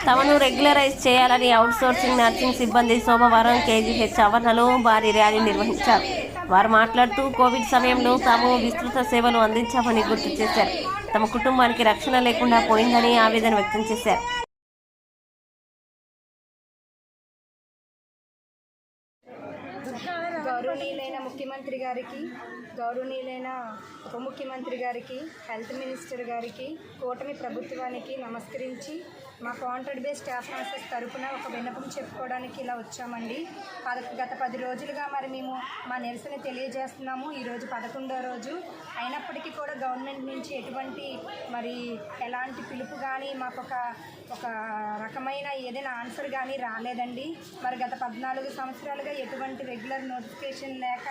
తమను రెగ్యులరైజ్ చేయాలని outsourcing nursing సిబ్బంది సోమవారం కేజీహెచ్ ఆవరణలో భారీ ర్యాలీ నిర్వహించారు. వారు మాట్లాడుతూ కోవిడ్ సమయంలో తాము విస్తృత సేవలు అందించామని గుర్తు చేశారు. తమ కుటుంబానికి రక్షణ లేకుండా పోయిందని ఆవేదన వ్యక్తం చేశారు. గౌరవనీయులైన ముఖ్యమంత్రి గారికి, గౌరవనీయులైన ఉప ముఖ్యమంత్రి గారికి, హెల్త్ మినిస్టర్ గారికి, కూటమి ప్రభుత్వానికి నమస్కరించి మా కాంట్రాక్ట్ బేస్ స్టాఫ్ నర్సెస్ తరఫున ఒక విన్నపం చెప్పుకోవడానికి ఇలా వచ్చామండి. గత 10 రోజులుగా మరి మేము మా నిరసన తెలియజేస్తున్నాము. ఈరోజు 11వ రోజు అయినప్పటికీ కూడా గవర్నమెంట్ నుంచి ఎటువంటి ఎలాంటి పిలుపు కానీ మాకు ఒక రకమైన ఏదైనా ఆన్సర్ కానీ రాలేదండి. మరి గత 14 సంవత్సరాలుగా ఎటువంటి రెగ్యులర్ నోటిఫికేషన్ లేక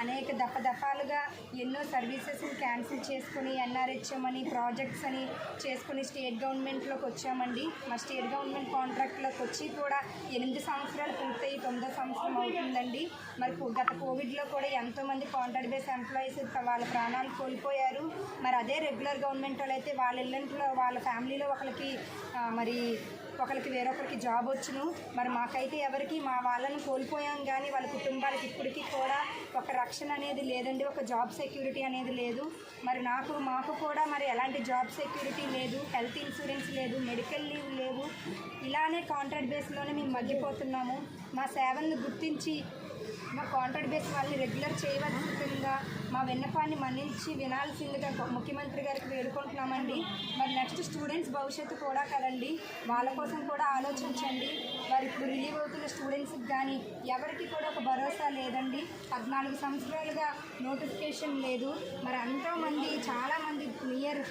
అనేక దఫాలుగా ఎన్నో సర్వీసెస్ని క్యాన్సిల్ చేసుకుని ఎన్ఆర్హెచ్ఎం అని ప్రాజెక్ట్స్ అని చేసుకుని స్టేట్ గవర్నమెంట్లోకి వచ్చామండి. మా స్టేట్ గవర్నమెంట్ కాంట్రాక్ట్లోకి వచ్చి కూడా 8 సంవత్సరాలు పూర్తయి 9వ సంవత్సరం అవుతుందండి. మరి గత కోవిడ్లో కూడా ఎంతోమంది కాంట్రాక్ట్ బేస్ ఎంప్లాయీస్ వాళ్ళ ప్రాణాలు కోల్పోయారు. మరి అదే రెగ్యులర్ గవర్నమెంట్ వాళ్ళు అయితే వాళ్ళ ఇళ్ళంట్లో వాళ్ళ ఫ్యామిలీలో ఒకరికి వేరొకరికి జాబ్ వచ్చును. మరి మాకైతే ఎవరికి మా వాళ్ళని కోల్పోయాం కానీ వాళ్ళ కుటుంబాలకి ఇప్పటికీ కూడా ఒక రక్షణ అనేది లేదండి, ఒక జాబ్ సెక్యూరిటీ అనేది లేదు. మరి మాకు కూడా ఎలాంటి జాబ్ సెక్యూరిటీ లేదు, హెల్త్ ఇన్సూరెన్స్ లేదు, మెడికల్ లీవ్ లేవు. ఇలానే కాంట్రాక్ట్ బేస్లోనే మేము మగ్గిపోతున్నాము. మా సేవలను గుర్తించి మా కాంట్రాక్ట్ బేస్ వాళ్ళని రెగ్యులర్ చేయవలసిందిగా మా విన్నపాన్ని మన్నించి వినాల్సిందిగా ముఖ్యమంత్రి గారికి వేడుకుంటున్నామండి. మరి నెక్స్ట్ స్టూడెంట్స్ భవిష్యత్తు కూడా కదండి, వాళ్ళ కోసం కూడా ఆలోచించండి. మరి ఇప్పుడు రిలీవ్ అవుతున్న స్టూడెంట్స్కి కానీ ఎవరికి కూడా ఒక భరోసా లేదండి. 14 సంవత్సరాలుగా నోటిఫికేషన్ లేదు. మరి ఎంతోమంది చాలామంది నియర్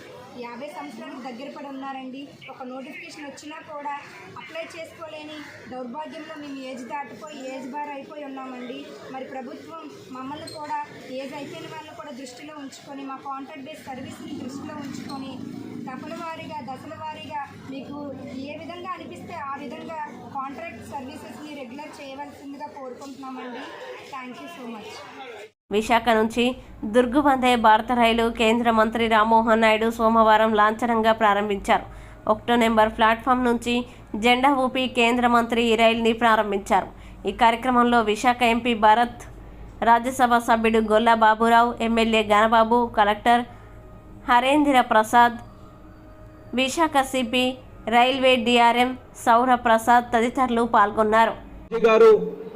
50 సంవత్సరాలకు దగ్గర పడి ఉన్నారండి. ఒక నోటిఫికేషన్ వచ్చినా కూడా అప్లై చేసుకోలేని దౌర్భాగ్యంలో మేము ఏజ్ దాటిపోయి ఏజ్ బార్ అయిపోయి ఉన్నామండి. మరి ప్రభుత్వం మమ్మల్ని కూడా ఏజ్ అయిపోయిన వాళ్ళని కూడా దృష్టిలో ఉంచుకొని మా కాంట్రాక్ట్ బేస్ సర్వీస్ని దృష్టిలో ఉంచుకొని దశల వారీగా మీకు ఏ విధంగా అనిపిస్తే ఆ విధంగా కాంట్రాక్ట్ సర్వీసెస్ని రెగ్యులర్ చేయవలసిందిగా కోరుకుంటున్నామండి. Thank you so much. Visakha నుంచి దుర్గ్ వందే భారత రైలు కేంద్ర మంత్రి రామ్మోహన్ నాయుడు సోమవారం లాంఛనంగా ప్రారంభించారు. 1 నెంబర్ ప్లాట్ఫామ్ నుంచి జెండా ఊపి కేంద్ర మంత్రి ఈ రైలుని ప్రారంభించారు. ఈ కార్యక్రమంలో విశాఖ ఎంపీ భరత్, రాజ్యసభ సభ్యుడు Golla Baburao, MLA Ganababu, collector Harendra Prasad, Visakha CP, railway DRM Saura Prasad తదితరులు పాల్గొన్నారు.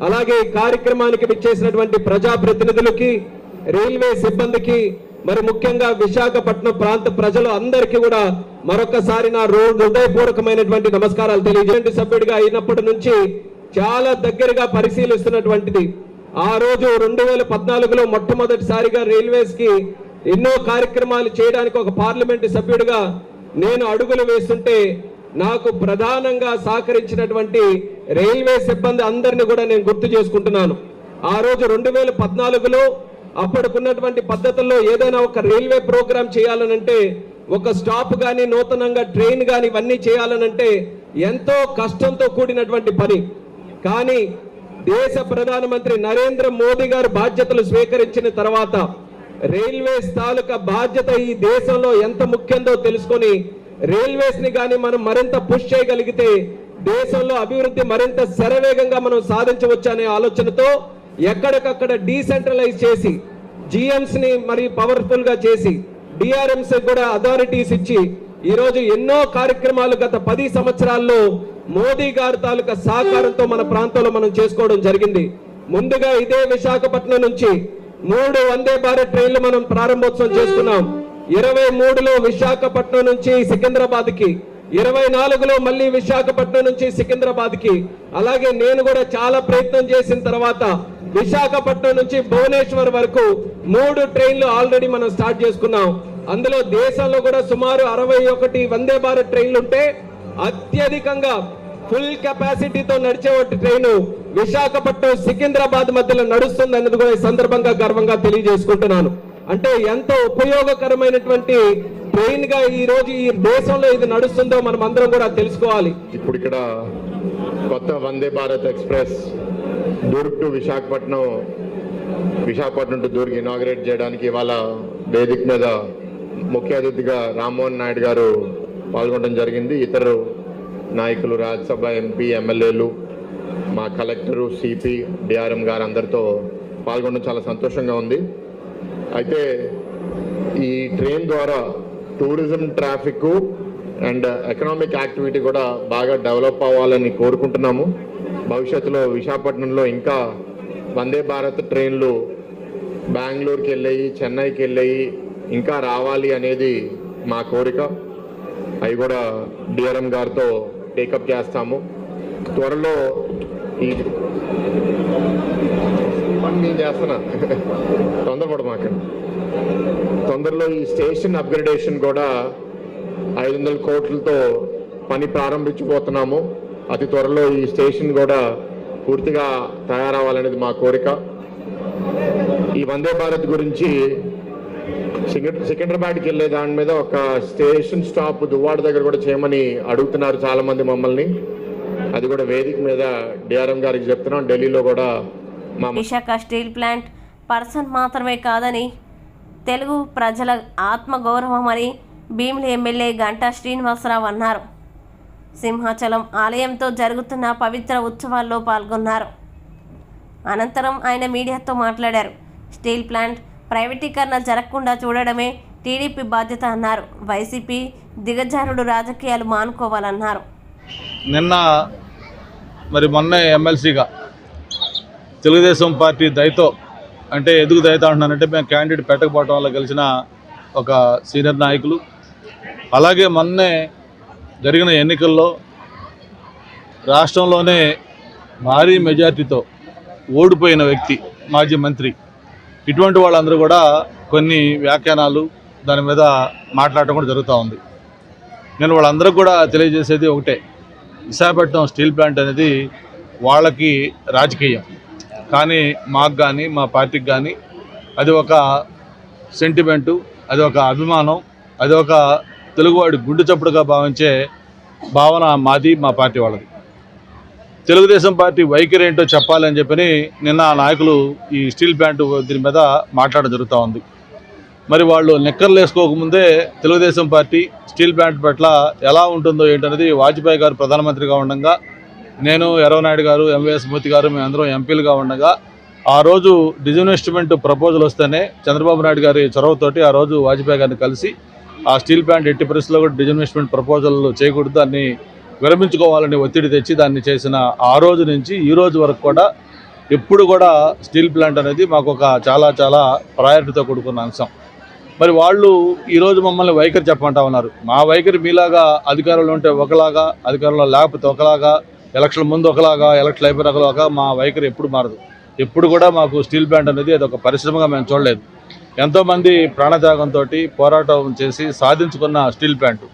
అలాగే కార్యక్రమానికి విచ్చేసినటువంటి ప్రజాప్రతినిధులకి, రైల్వే సిబ్బందికి, మరి ముఖ్యంగా విశాఖపట్నం ప్రాంత ప్రజలు అందరికీ కూడా మరొకసారి నా హృదయపూర్వకమైనటువంటి నమస్కారాలు తెలియజేయండి. సభ్యుడిగా అయినప్పటి నుంచి చాలా దగ్గరగా పరిశీలిస్తున్నటువంటిది. ఆ రోజు 2014లో మొట్టమొదటిసారిగా రైల్వేస్ కి ఎన్నో కార్యక్రమాలు చేయడానికి ఒక పార్లమెంటు సభ్యుడిగా నేను అడుగులు వేస్తుంటే నాకు ప్రధానంగా సహకరించినటువంటి రైల్వే సిబ్బంది అందరినీ కూడా నేను గుర్తు చేసుకుంటున్నాను. ఆ రోజు 2014లో అప్పటికున్నటువంటి పద్ధతుల్లో ఏదైనా ఒక రైల్వే ప్రోగ్రామ్ చేయాలనంటే, ఒక స్టాప్ కానీ నూతనంగా ట్రైన్ కానీ ఇవన్నీ చేయాలనంటే ఎంతో కష్టంతో కూడినటువంటి పని. కానీ దేశ ప్రధానమంత్రి నరేంద్ర మోదీ గారు బాధ్యతలు స్వీకరించిన తర్వాత రైల్వేస్ తాలూకా బాధ్యత ఈ దేశంలో ఎంత ముఖ్యందో తెలుసుకొని రైల్వేస్ ని కానీ మనం మరింత పుష్ చేయగలిగితే దేశంలో అభివృద్ధి మరింత శరవేగంగా మనం సాధించవచ్చనే ఆలోచనతో ఎక్కడికక్కడ డీసెంట్రలైజ్ చేసి జిఎంస్ ని మరి పవర్ఫుల్ గా చేసి డిఆర్ఎంస్ కూడా అథారిటీస్ ఇచ్చి ఈరోజు ఎన్నో కార్యక్రమాలు గత 10 సంవత్సరాల్లో మోదీ గారి తాలూకా సహకారంతో మన ప్రాంతంలో మనం చేసుకోవడం జరిగింది. ముందుగా ఇదే విశాఖపట్నం నుంచి 3 వందే భారత్ ట్రైన్లు మనం ప్రారంభోత్సవం చేసుకున్నాం. 23లో విశాఖపట్నం నుంచి సికింద్రాబాద్ కి, 24లో మళ్ళీ విశాఖపట్నం నుంచి సికింద్రాబాద్ కి. అలాగే నేను కూడా చాలా ప్రయత్నం చేసిన తర్వాత విశాఖపట్నం నుంచి భువనేశ్వర్ వరకు 3 ట్రైన్లు ఆల్రెడీ మనం స్టార్ట్ చేసుకున్నాం. అందులో దేశంలో కూడా సుమారు 61 వందే భారత్ ట్రైన్లు ఉంటే అత్యధికంగా ఫుల్ కెపాసిటీతో నడిచే ట్రైన్ విశాఖపట్నం సికింద్రాబాద్ మధ్యలో నడుస్తుంది అన్నది కూడా ఈ సందర్భంగా గర్వంగా తెలియజేసుకుంటున్నాను. అంటే ఎంతో ఉపయోగకరమైనటువంటి ట్రైన్ గా ఈ రోజు ఈ దేశంలో ఇది నడుస్తుందో మనం అందరం కూడా తెలుసుకోవాలి. ఇప్పుడు ఇక్కడ కొత్త Vande Bharat express Durg to Visakhapatnam, Visakhapatnam to Durg inaugurate చేయడానికి ఇవాళ వేదిక మీద ముఖ్య అతిథిగా రామ్మోహన్ నాయుడు గారు పాల్గొనడం జరిగింది. ఇతరు నాయకులు, రాజ్యసభ ఎంపీ, ఎమ్మెల్యేలు, మా కలెక్టరు, సిపి, డిఆర్ఎం గారు అందరితో పాల్గొనడం చాలా సంతోషంగా ఉంది. అయితే ఈ ట్రైన్ ద్వారా tourism, traffic and economic activity కూడా బాగా డెవలప్ అవ్వాలని కోరుకుంటున్నాము. భవిష్యత్తులో విశాఖపట్నంలో ఇంకా వందే భారత్ ట్రైన్లు బెంగళూరుకి వెళ్ళాయి, చెన్నైకి వెళ్ళాయి, ఇంకా రావాలి అనేది మా కోరిక. అవి కూడా డిఆర్ఎం గారితో టేకప్ చేస్తాము. త్వరలో ఈ పని నేను చేస్తున్నా, తొందరపడమాక. తొందరలో ఈ స్టేషన్ అప్గ్రేడేషన్ కూడా 500 కోట్లతో పని ప్రారంభించబోతున్నాము. అతి త్వరలో ఈ స్టేషన్ కూడా పూర్తిగా తయారవ్వాలనేది మా కోరిక. ఈ వందే భారత్ గురించి సికింద్రాబాద్కి వెళ్ళే దాని మీద ఒక స్టేషన్ స్టాప్ దువ్వాడ దగ్గర కూడా చేయమని అడుగుతున్నారు చాలామంది మమ్మల్ని. అది కూడా వేదిక మీద డిఆర్ఎం గారికి చెప్తున్నాం. ఢిల్లీలో కూడా విశాఖ స్టీల్ ప్లాంట్ పర్సన్ మాత్రమే కాదని, తెలుగు ప్రజల ఆత్మగౌరవం అని భీమిలి ఎమ్మెల్యే గంటా శ్రీనివాసరావు అన్నారు. సింహాచలం ఆలయంతో జరుగుతున్న పవిత్ర ఉత్సవాల్లో పాల్గొన్నారు. అనంతరం ఆయన మీడియాతో మాట్లాడారు. స్టీల్ ప్లాంట్ ప్రైవేటీకరణ జరగకుండా చూడడమే టీడీపీ బాధ్యత అన్నారు. వైసీపీ దిగజారుడు రాజకీయాలు మానుకోవాలన్నారు. మొన్న ఎమ్మెల్సీగా తెలుగుదేశం పార్టీ దయతో, అంటే ఎందుకు దయతో అంటున్నానంటే మేము క్యాండిడేట్ పెట్టకపోవడం వల్ల గెలిచిన ఒక సీనియర్ నాయకులు, అలాగే మొన్నే జరిగిన ఎన్నికల్లో రాష్ట్రంలోనే భారీ మెజార్టీతో ఓడిపోయిన వ్యక్తి, మాజీ మంత్రి, ఇటువంటి వాళ్ళందరూ కూడా కొన్ని వ్యాఖ్యానాలు దాని మీద మాట్లాడటం కూడా జరుగుతూ ఉంది. నేను వాళ్ళందరూ కూడా తెలియజేసేది ఒకటే, విశాఖపట్నం స్టీల్ ప్లాంట్ అనేది వాళ్ళకి రాజకీయం, కానీ మాకు కానీ మా పార్టీకి కానీ అది ఒక సెంటిమెంటు, అది ఒక అభిమానం, అది ఒక తెలుగువాడి గుండె చప్పుడుగా భావించే భావన మాది, మా పార్టీ వాళ్ళది. తెలుగుదేశం పార్టీ వైఖరి ఏంటో చెప్పాలని చెప్పని నిన్న నాయకులు ఈ స్టీల్ ప్లాంట్ దీని మీద మాట్లాడడం జరుగుతూ ఉంది. మరి వాళ్ళు నిక్కర్లు వేసుకోకముందే తెలుగుదేశం పార్టీ స్టీల్ ప్లాంట్ పట్ల ఎలా ఉంటుందో ఏంటనేది వాజ్పేయి గారు ప్రధానమంత్రిగా ఉండగా, నేను ఎర్రవనాయుడు గారు, ఎంవీఎస్ మూర్తి గారు, మేమందరం ఎంపీలుగా ఉండగా ఆ రోజు డిజిన్వెస్ట్మెంట్ ప్రపోజల్ వస్తేనే చంద్రబాబు నాయుడు గారి చొరవతోటి ఆ రోజు వాజ్పేయి గారిని కలిసి ఆ స్టీల్ ప్లాంట్ ఎట్టి పరిస్థితుల్లో కూడా డిజిన్వెస్ట్మెంట్ ప్రపోజల్ చేయకూడదు, దాన్ని విరమించుకోవాలని ఒత్తిడి తెచ్చి దాన్ని చేసిన ఆ రోజు నుంచి ఈ రోజు వరకు కూడా ఎప్పుడు కూడా స్టీల్ ప్లాంట్ అనేది మాకు ఒక చాలా చాలా ప్రయారిటీతో కూడుకున్న అంశం. మరి వాళ్ళు ఈరోజు మమ్మల్ని వైఖరి చెప్పమంటా ఉన్నారు. మా వైఖరి మీలాగా అధికారంలో ఉంటే ఒకలాగా, అధికారంలో లేకపోతే ఒకలాగా, ఎలక్షన్ ముందు ఒకలాగా, ఎలక్షన్ అయిపోయిన ఒకలాగా మా వైఖరి ఎప్పుడు మారదు. ఎప్పుడు కూడా మాకు స్టీల్ ప్లాంట్ అనేది అది ఒక పరిశ్రమగా మేము చూడలేదు. ఎంతోమంది ప్రాణత్యాగంతో పోరాటం చేసి సాధించుకున్న స్టీల్ ప్లాంట్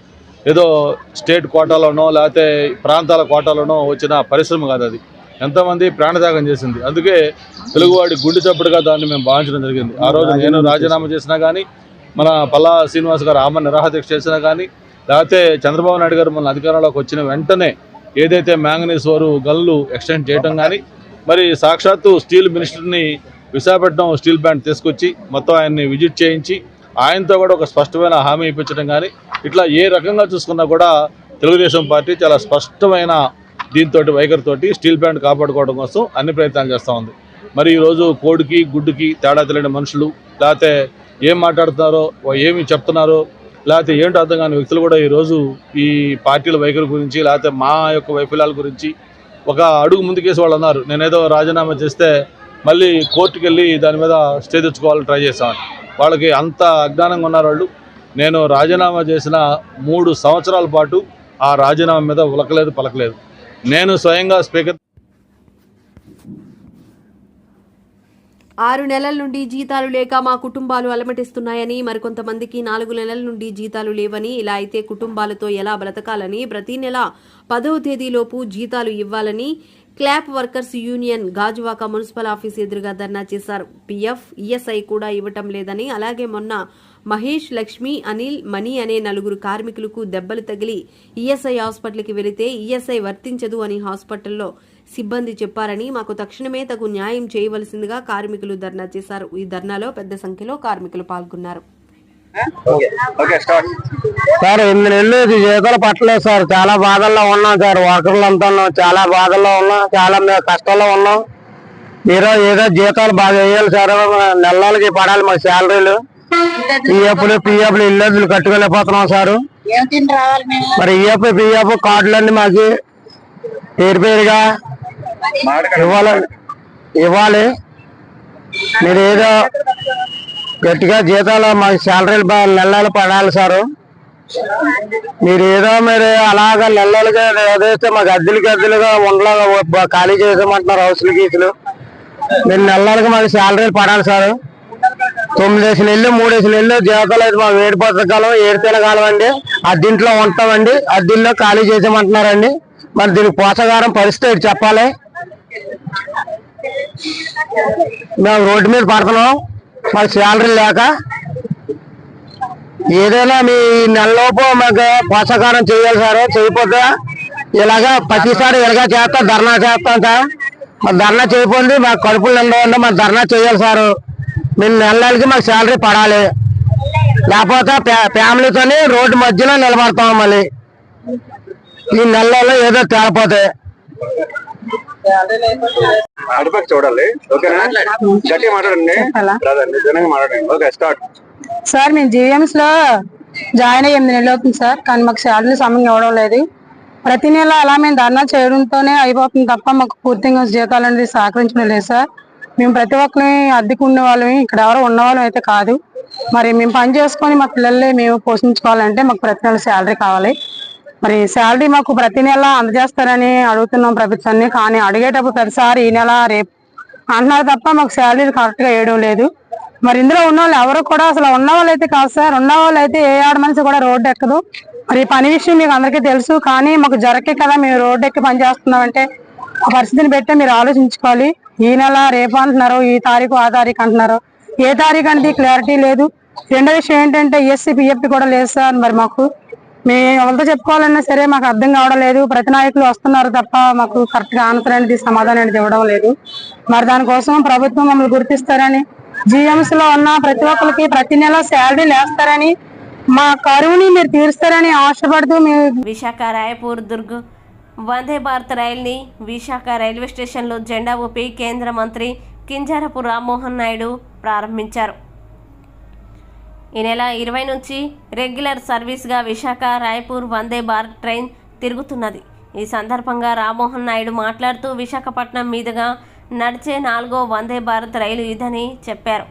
ఏదో స్టేట్ కోటాలోనో లేకపోతే ప్రాంతాల కోటాలోనో వచ్చిన పరిశ్రమ కాదు, అది ఎంతోమంది ప్రాణత్యాగం చేసింది. అందుకే తెలుగువాడి గుండె చప్పుడుగా దాన్ని మేము భావించడం జరిగింది. ఆ రోజు నేను రాజీనామా చేసినా కానీ, మన పల్లా శ్రీనివాస్ గారు ఆమె నిరాహారదీక్ష చేసినా కానీ, లేకపోతే చంద్రబాబు నాయుడు గారు మన అధికారంలోకి వచ్చిన వెంటనే ఏదైతే మ్యాంగనీస్ వారు గన్లు ఎక్స్టెండ్ చేయడం కానీ, మరి సాక్షాత్తు స్టీల్ మినిస్టర్ని విశాఖపట్నం స్టీల్ ప్లాంట్ తీసుకొచ్చి మొత్తం ఆయన్ని విజిట్ చేయించి ఆయనతో కూడా ఒక స్పష్టమైన హామీ ఇప్పించడం కానీ, ఇట్లా ఏ రకంగా చూసుకున్నా కూడా తెలుగుదేశం పార్టీ చాలా స్పష్టమైన దీంతో వైఖరితోటి స్టీల్ ప్లాంట్ కాపాడుకోవడం కోసం అన్ని ప్రయత్నాలు చేస్తూ ఉంది. మరి ఈరోజు కోడికి గుడ్డుకి తేడా తెలియని మనుషులు, లేకపోతే ఏం మాట్లాడుతున్నారో, ఏమి చెప్తున్నారో, లేకపోతే ఏంటో అర్థం కాని వ్యక్తులు కూడా ఈరోజు ఈ పార్టీల వైఖరి గురించి, లేకపోతే మా యొక్క వైఫల్యాల గురించి ఒక అడుగు ముందుకేసి వాళ్ళు అన్నారు. నేనేదో రాజీనామా చేస్తే మళ్ళీ కోర్టుకు వెళ్ళి దాని మీద స్టే తెచ్చుకోవాలని ట్రై చేశామని. వాళ్ళకి అంత అజ్ఞానంగా ఉన్నారు వాళ్ళు. నేను రాజీనామా చేసిన 3 సంవత్సరాల పాటు ఆ రాజీనామా మీద ఉలకలేదు, పలకలేదు. నేను స్వయంగా స్పీకర్ 6 నెలల నుండి జీతాలు లేక మా కుటుంబాలు అలమటిస్తున్నాయని, మరికొంతమందికి 4 నెలల నుండి జీతాలు లేవని, ఇలా అయితే కుటుంబాలతో ఎలా బ్రతకాలని, ప్రతి నెల 10వ తేదీలోపు జీతాలు ఇవ్వాలని clap workers union Gajuwaka municipal office ఎదురుగా ధర్నా చేశారు. పీఎఫ్, ఈఎస్ఐ కూడా ఇవ్వటం లేదని, అలాగే మొన్న మహేష్, లక్ష్మి, అనిల్, మణి అనే 4 కార్మికులకు దెబ్బలు తగిలి ఈఎస్ఐ హాస్పిటల్కి వెళితే ఈఎస్ఐ వర్తించదు అని హాస్పిటల్లో సిబ్బంది చెప్పారని, మాకు తక్షణమే తగు న్యాయం చేయవలసిందిగా కార్మికులు ధర్నా చేశారు. ఈ ధర్నాలో పెద్ద సంఖ్యలో కార్మికులు పాల్గొన్నారు. సార్ 8 నెలలు జీతాలు పట్టలేదు సార్. చాలా బాధల్లో ఉన్నాం సార్. వర్కర్లంతా చాలా బాధల్లో ఉన్నాం, చాలా కష్టాల్లో ఉన్నాం. ఏదో జీతాలు బాగా వేయాలి సార్. నెలలకి పడాలి మాకు శాలరీలు. పిఎఫ్లు ఇల్లు కట్టుకోలేకపోతున్నాం సార్. మరి పిఎఫ్ కార్డులన్నీ మాకు పేరుగా ఇవ్వాలి. మీరు ఏదో గట్టిగా జీతాలు మాకు శాలరీలు నెలలు పడాలి సార్. మీరు అలాగా నెలలుగా ఏదైతే మాకు అద్దెలుగా ఉండలా ఖాళీ చేసామంటున్నారు హౌస్లు గీసులు. మీరు నెలలకు మాకు శాలరీలు పడాలి సార్. 9 నెలలు 3 నెలలు జీతాలు అయితే మాకు ఏడిపోతున్న కాలం ఏడితేల కాలం అండి. అద్దెంట్లో ఉంటామండి, అద్దెల్లో ఖాళీ చేసామంటున్నారండి. మరి దీనికి పోషకాహారం పరిస్థితి చెప్పాలి. మేము రోడ్డు మీద పడుతున్నాం మాకు శాలరీ లేక. ఏదైనా మీ నెలలోపు మాకు పోషకాహారం చేయాలి సార్. చేయకపోతే ఇలాగా ప్రతిసారి ఇలాగా ధర్నా చేస్తాం సార్. మరి ధర్నా చేయకపోతే మాకు కడుపులు నిండవండి. మరి ధర్నా చేయాలి సార్. మేము నెలలకి మాకు శాలరీ పడాలి. లేకపోతే ఫ్యామిలీతోని రోడ్డు మధ్యలో నిలబడతాం. మళ్ళీ ఈ నెలలో ఏదో తేలిపోతే చూడాలి. గట్టిగా మాట్లాడండి, మాట్లాడండి. Okay, start. సార్ మేము జీఎంస్ లో జాయిన్ అయ్యి 8 నెలలు అవుతుంది సార్. కానీ మాకు శాలరీ సమయం ఇవ్వడం లేదు. ప్రతి నెల అలా మేము ధర్నా చేయడంతోనే అయిపోతుంది తప్ప మాకు పూర్తిగా జీతాలు అనేది సహకరించడం లేదు సార్. మేము ప్రతి ఒక్కరిని అద్దెకు ఉండే వాళ్ళని, ఇక్కడ ఎవరో ఉన్నవాళ్ళం అయితే కాదు. మరి మేము పని చేసుకొని మా పిల్లల్ని మేము పోషించుకోవాలంటే మాకు ప్రతి నెల శాలరీ కావాలి. మరి శాలరీ మాకు ప్రతి నెల అందజేస్తారని అడుగుతున్నాం ప్రభుత్వాన్ని. కానీ అడిగేటప్పుడు ప్రతిసారి ఈ నెల రేపు అంటున్నారు తప్ప మాకు శాలరీ కరెక్ట్ గా వేయడం లేదు. మరి ఇందులో ఉన్న వాళ్ళు ఎవరు కూడా అసలు ఉన్న వాళ్ళు అయితే కాదు సార్. ఉన్న వాళ్ళు అయితే ఏ ఆడ మనిషి కూడా రోడ్డు ఎక్కదు. మరి పని విషయం మీకు అందరికీ తెలుసు. కానీ మాకు జరకే కదా మేము రోడ్డు ఎక్కి పని చేస్తున్నామంటే ఆ పరిస్థితిని బట్టే మీరు ఆలోచించుకోవాలి. ఈ నెల రేపు అంటున్నారు, ఈ తారీఖు ఆ తారీఖు అంటున్నారు. ఏ తారీఖు అనేది క్లారిటీ లేదు. రెండో విషయం ఏంటంటే ఈఎస్సీ పిఎఫ్టీ కూడా లేదు సార్. మరి మాకు మేము ఎవరితో చెప్పుకోవాలన్నా సరే మాకు అర్థం కావడం లేదు. ప్రతి నాయకులు వస్తున్నారు తప్ప మాకు కరెక్ట్ గా ఆన్సర్ అనేది సమాధానం అనేది ఇవ్వడం లేదు. మరి దానికోసం ప్రభుత్వం మమ్మల్ని గుర్తిస్తారని, జిఎంస్ లో ఉన్న ప్రతి ఒక్కరికి ప్రతి నెల శాలరీలు వేస్తారని, మా కరువుని మీరు తీరుస్తారని ఆశపడుతూ విశాఖ రాయపూర్ దుర్గ్ వందే భారత్ రైల్ని విశాఖ రైల్వే స్టేషన్లో జెండా ఊపి కేంద్ర మంత్రి కింజరాపు రామ్మోహన్ నాయుడు ప్రారంభించారు. ఈ నెల 20 నుంచి రెగ్యులర్ సర్వీస్గా విశాఖ రాయపూర్ వందే భారత్ ట్రైన్ తిరుగుతున్నది. ఈ సందర్భంగా రామ్మోహన్ నాయుడు మాట్లాడుతూ విశాఖపట్నం మీదుగా నడిచే 4వ వందే భారత్ రైలు ఇదని చెప్పారు.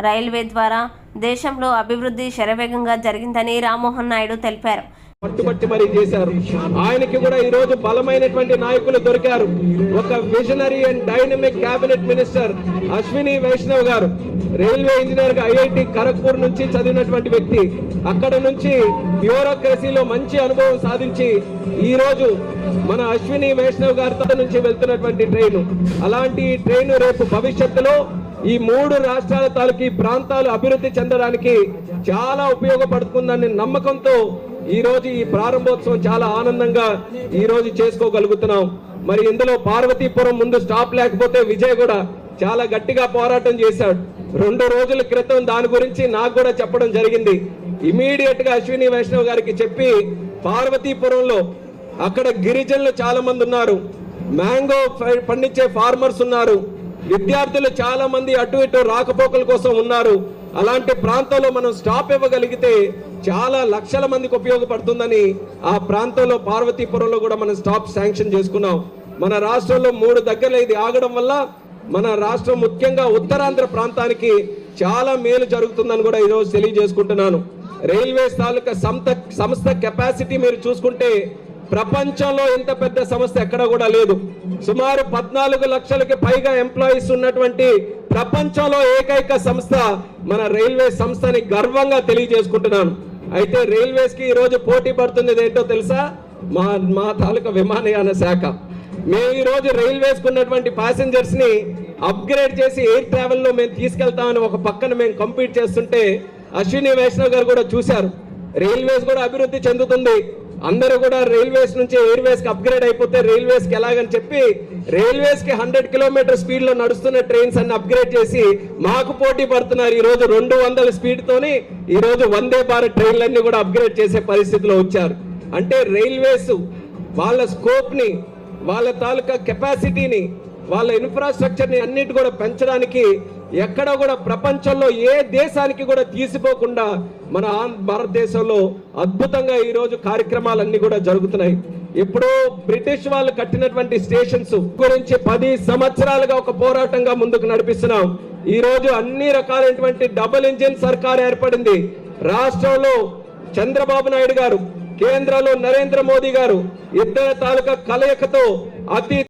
రైల్వే ద్వారా దేశంలో అభివృద్ధి శరవేగంగా జరిగిందని రామ్మోహన్ నాయుడు తెలిపారు. పట్టుబట్టి మరీ చేశారు. ఆయనకి కూడా ఈ రోజు బలమైనటువంటి నాయకులు దొరికారు. ఒక visionary and dynamic cabinet minister Ashwini Vaishnav garu, railway engineer గా ఐఐటి ఖరగ్పూర్ నుంచి చదివినటువంటి వ్యక్తి. అక్కడ నుంచి బ్యూరోక్రసీలో మంచి అనుభవం సాధించి ఈ రోజు మన అశ్విని వైష్ణవ్ గారి నుంచి వెళ్తున్నటువంటి ట్రైన్. అలాంటి ట్రైన్ రేపు భవిష్యత్తులో ఈ 3 రాష్ట్రాల తాలూకు ప్రాంతాలు అభివృద్ధి చెందడానికి చాలా ఉపయోగపడుతుందనే నమ్మకంతో ఈ రోజు ఈ ప్రారంభోత్సవం చాలా ఆనందంగా ఈ రోజు చేసుకోగలుగుతున్నాం. మరి ఇందులో పార్వతీపురం ముందు స్టాప్ లేకపోతే విజయ్ కూడా చాలా గట్టిగా పోరాటం చేశాడు. 2 రోజుల క్రితం దాని గురించి నాకు కూడా చెప్పడం జరిగింది. ఇమీడియట్ గా అశ్విని వైష్ణవ్ గారికి చెప్పి పార్వతీపురంలో అక్కడ గిరిజనులు చాలా మంది ఉన్నారు, మ్యాంగో పండించే ఫార్మర్స్ ఉన్నారు, విద్యార్థులు చాలా మంది అటు ఇటు రాకపోకల కోసం ఉన్నారు. అలాంటి ప్రాంతంలో మనం స్టాప్ ఇవ్వగలిగితే చాలా లక్షల మందికి ఉపయోగపడుతుందని ఆ ప్రాంతంలో పార్వతీపురంలో కూడా మనం స్టాప్ శాంక్షన్ చేసుకున్నాం. మన రాష్ట్రంలో 3 దగ్గర ఇది ఆగడం వల్ల మన రాష్ట్రం ముఖ్యంగా ఉత్తరాంధ్ర ప్రాంతానికి చాలా మేలు జరుగుతుందని కూడా ఈరోజు తెలియజేసుకుంటున్నాను. రైల్వేస్ తాలూకా సంస్థ కెపాసిటీ మీరు చూసుకుంటే ప్రపంచంలో ఇంత పెద్ద సంస్థ ఎక్కడ కూడా లేదు. సుమారు 14 లక్షలకి పైగా ఎంప్లాయీస్ ఉన్నటువంటి ప్రపంచంలో ఏకైక సంస్థ మన రైల్వే సంస్థని గర్వంగా తెలియజేసుకుంటున్నాను. అయితే రైల్వేస్ కి ఈ రోజు పోటీ పడుతుంది ఏంటో తెలుసా? మా తాలూకా విమానయాన శాఖ. మేము ఈ రోజు రైల్వేస్ కు ఉన్నటువంటి ప్యాసింజర్స్ ని అప్గ్రేడ్ చేసి ఎయిర్ ట్రావెల్ లో మేము తీసుకెళ్తామని ఒక పక్కన మేము కంపీట్ చేస్తుంటే అశ్విని వైష్ణవ్ గారు కూడా చూశారు. రైల్వేస్ కూడా అభివృద్ధి చెందుతుంది. అందరూ కూడా రైల్వేస్ నుంచి ఎయిర్వేస్ కి అప్గ్రేడ్ అయిపోతే రైల్వేస్ కి ఎలాగని చెప్పి రైల్వేస్ కి 100 కిలోమీటర్ స్పీడ్ లో నడుస్తున్న ట్రైన్స్ అన్ని అప్గ్రేడ్ చేసి మాకు పోటీ పడుతున్నారు. ఈ రోజు 200 స్పీడ్ తోని ఈ రోజు వందే భారత్ ట్రైన్లన్నీ కూడా అప్గ్రేడ్ చేసే పరిస్థితిలో వచ్చారు. అంటే రైల్వేస్ వాళ్ళ స్కోప్ ని, వాళ్ళ తాలూకా కెపాసిటీని, వాళ్ళ ఇన్ఫ్రాస్ట్రక్చర్ ని అన్నిటి కూడా పెంచడానికి ఎక్కడ కూడా ప్రపంచంలో ఏ దేశానికి కూడా తీసిపోకుండా మన భారతదేశంలో అద్భుతంగా ఈ రోజు కార్యక్రమాలన్నీ కూడా జరుగుతున్నాయి. ఇప్పుడు బ్రిటిష్ వాళ్ళు కట్టినటువంటి స్టేషన్స్ గురించి 10 సంవత్సరాలుగా ఒక పోరాటంగా ముందుకు నడిపిస్తున్నాం. ఈ రోజు అన్ని రకాలైనటువంటి డబుల్ ఇంజిన్ సర్కార్ ఏర్పడింది. రాష్ట్రంలో చంద్రబాబు నాయుడు గారు, కేంద్రంలో నరేంద్ర మోదీ గారు, ఇద్దరు తాలూకా కలయికతో అతి